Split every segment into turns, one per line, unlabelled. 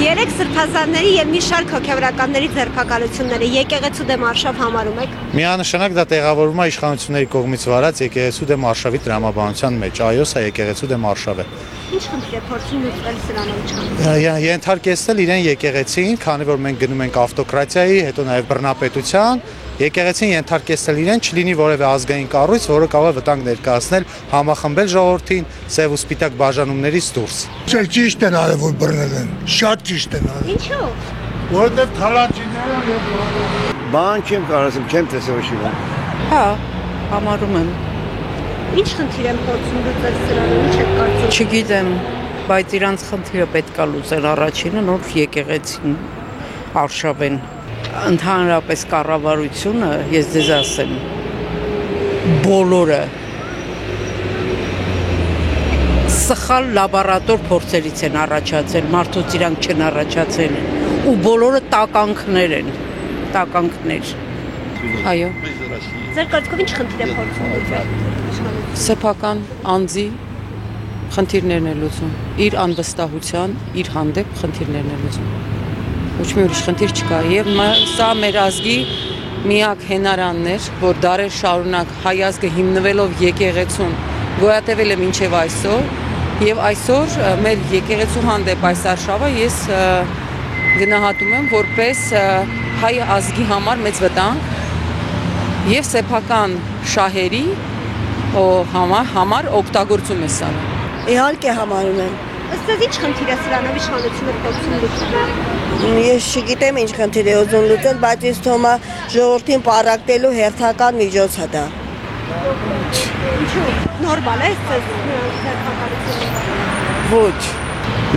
Երեք սրբազանների եւ մի շարք հոգեվորականների ձերբակալությունները եկեղեցու դեմ արշավ համարում եք։
Միանշանակ դա տեղավորվում է իշխանությունների կողմից վարած եկեղեցու դեմ արշավի տրամաբանության մեջ։ Այո, սա եկեղեցու դեմ արշավ է։
Ինչ խնդիր է փորձում լուծվել սրանով չան։
Ենթարկեցնել իրեն եկեղեցին, քանի որ մենք գնում ենք ավտոկրատիայի, հետո նաև բռնապետության, եկեղեցին ենթարկեցնել իրեն չլինի որևէ ազգային կառույց, որը կարող է վտանգ ներկայացնել համախմբել ժողովրդին սև ու սպիտակ բաժանումներից դուրս։
Ճիշտ են արել, որ բռնել են, շատ ճիշտ են արել։
Ինչու՞։
Որովհետև թալանչիները եւ
բան չեմ կարող, չեմ տեսել ոչինչ։
Հա, համարում եմ։
Ինչ խնդիր են փորձում լուծել սրանով, ինչ եք կարծում։
Չգիտեմ, բայց իրանց խնդիրը պետք է լուծել առաջինը, նոր եկեղեցին արշավեն։ Ընդհանրապես կառավարությունը, ես ձեզ ասեմ, բոլորը սխալ լաբորատոր փորձերից են առաջացել, մարդուց իրանք չեն առաջացել ու բոլորը տականքներ են, տականքներ։ Այո։
Ձեր կարծիքով ինչ խնդիր է փորձում լուծել։
Սեփական անձի խնդիրներն է լուծում, իր անվստահության, իր հանդեպ խնդիրներն է լուծում։ Ոչ մի ուրիշ խնդիր չկա եւ սա մեր ազգի միակ հենարանն էր, որ դարեր շարունակ հայ ազգը հիմնվելով եկեղեցուն գոյատևել է մինչեւ այսօր եւ այսօր մեր եկեղեցու հանդեպ այս արշավը ես գնահատում եմ որպես հայ ազգի համար մեծ վտանգ եւ սեփական շահերի համար օգտագործում է սա։
Իհարկե համարում եմ։
Ըստ ինչ խնդիր է սրանով իշխանությունը փորձում լուծել։
Ես չգիտեմ ինչ խնդիր է ուզում լուծել, բայց ինձ թվում է ժողովրդին պարակտելու հերթական միջոց է դա։
Ինչու՞։ Նորմալ է այս ձերբակալությունը։
Ոչ։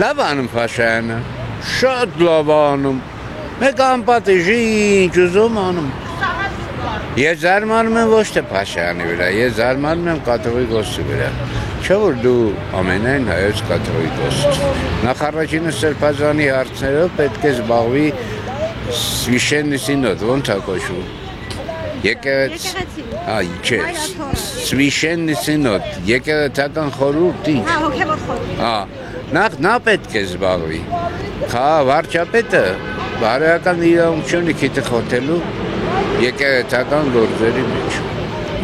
Լավ անում Փաշայանը, շատ լավ անում։ Մեկ անպատիժի ինչ ուզում անում։ Ես զարմանում եմ ոչ թե Փաշայանի վրա, ես զարմանում եմ կաթողիկոսի վրա։ Չէ՞ որ դու ամենայն հայոց կաթողիկոսից։ Նախարարինը սրբազանի հարցերով պետք է զբաղվի Священный Սինոդ, ո՞նց է կոչվում։ Եկեղեցի։ Չէ, Священный Սինոդ, եկեղեցական խորհուրդ ինչ։
Հա, հոգևոր խորհուրդ։
Նա պետք է զբաղվի։ Վարչապետը բարոյական իրավունք չունի քիթը խոթելու եկեղեցական գործերի մեջ։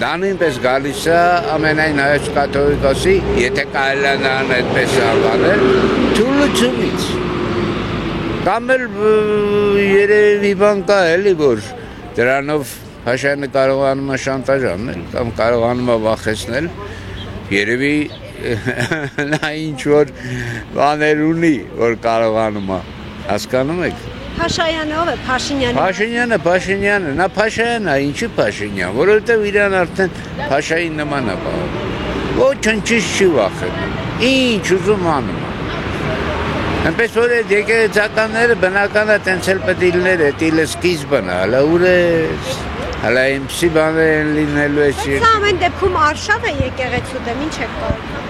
Դա նույնպես գալիս է ամենայն հայոց կաթողիկոսի, եթե կարելի է նրան այդպես անվանել, թուլությունից։ Կամ էլ երևի բան կա էլի, որ դրանով Փաշայանը կարողանում է շանտաժ անել, կամ կարողանում է վախեցնել, երևի նա ինչ-որ բաներ ունի, որ կարողանում է, հասկանում եք։
Փաշայանը ով է, Փաշինյանը։
Փաշինյանը, նա Փաշայան է, ինչի Փաշինյան, որովհետև իրան արդեն Փաշայի նման է բաղում։ Ոչնչից չի վախենում, ինչ ուզում անում է։ Այնպես որ այդ եկեղեցականները բնական է տենց էլ պետք է լիներ, դա սկիզբն է, հələ ուր է, հələ այնպիսի բաներ են լինելու է։
Սա ամեն դեպքում արշավ է եկեղեցու դեմ, ինչ եք կարծում։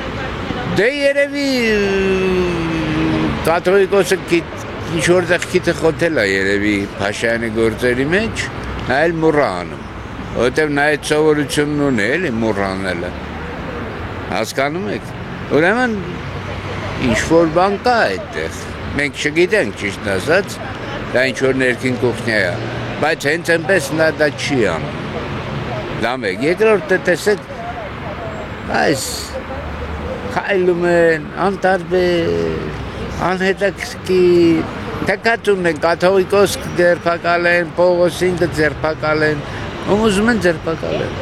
Դե երևի կաթողիկոսը ինչ որտեղ քիթը խոթել է երևի Փաշայանի գործերի մեջ, նա էլ մոռա անում, որովհետև նա այդ սովորությունն ունի էլի մոռանելը, հասկանում եք, ուրեմն ինչ-որ բան կա այդտեղ, մենք չգիտենք ճիշտ ասած, դա ինչ-որ ներքին կուխնյա է, բայց հենց այնպես նա դա չի անում, դա մեկ, երկրորդը տեսեք, այս քայլում են, անտարբեր, անհետաքրքիր, թեկածում են, կաթողիկոս ձերբակալ են, Պողոսին ձերբակալ են, ում ուզում են ձերբակալ են։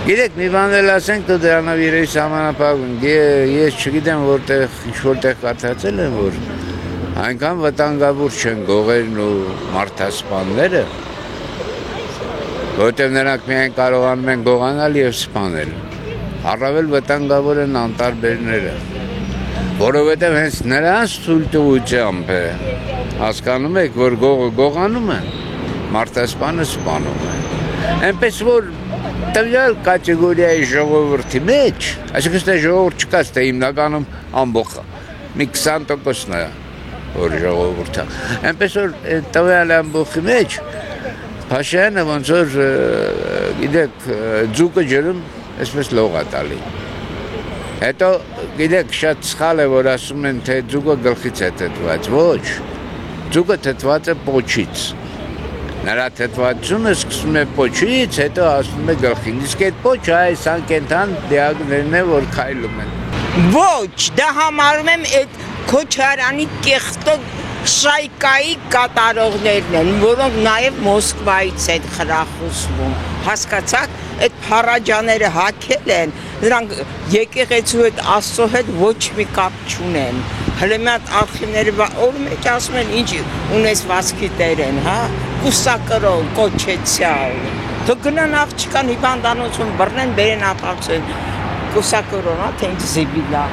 Գիտեք, մի բան էլ ասենք, դու դրանով երևի սահմանափակում, ես չգիտեմ ինչ-որտեղ կարդացել եմ, որ այնքան վտանգավոր չեն գողերն ու մարդասպանները, որովհետև նրանք միայն կարողանում են գողանալ և սպանել, առավել վտանգավոր են անտարբերները, որովհետև հենց նրանց թույլտվությամբ է, հասկանում եք, որ գողը գողանում են, մարդասպանը սպանում են, այնպես որ տվյալ կատեգորիայի ժողովրդի մեջ, այսինքն թե ժողովուրդ չկա, թե հիմնականում ամբողջ մի 20%-ն է, որ ժողովուրդ է, այնպես որ տվյալ ամբողջի մեջ Փաշայանը ոնց որ գիտեք ձուկը ջրում այսպես լող է տալի։ Հետո գիտեք շատ սխալ է որ ասում են թե ձուկը գլխից է թեթված, ոչ, Ձուկը թթված է պոչից։ Նրա թթվածությունը սկսում է պոչից, հետո հասնում է գլխին։ Իսկ այդ պոչը այս անկենթան դիագներն է, որ քայլում են։
Ոչ, դա համարում եմ այդ Քոչարյանի կեղտո շայկայի կատարողներն են, որոնք նաև Մոսկվայից են խրախուսվում։ Հասկացաք, այդ փառաջաները հագել են, նրանք եկեղեցու հետ Աստծո հետ ոչ մի կապ չունեն։ Հələ մի հատ արխիվները օր մեջ ասում են ինչ ունեցվածքի տեր են, հա, կուսակրոն, կոչեցյալ։ Դու գնան աղջկան հիվանդանոցում բռնեն, բերեն ապացույց։ Կուսակրոն, հա, թե ինչ զիբիլա։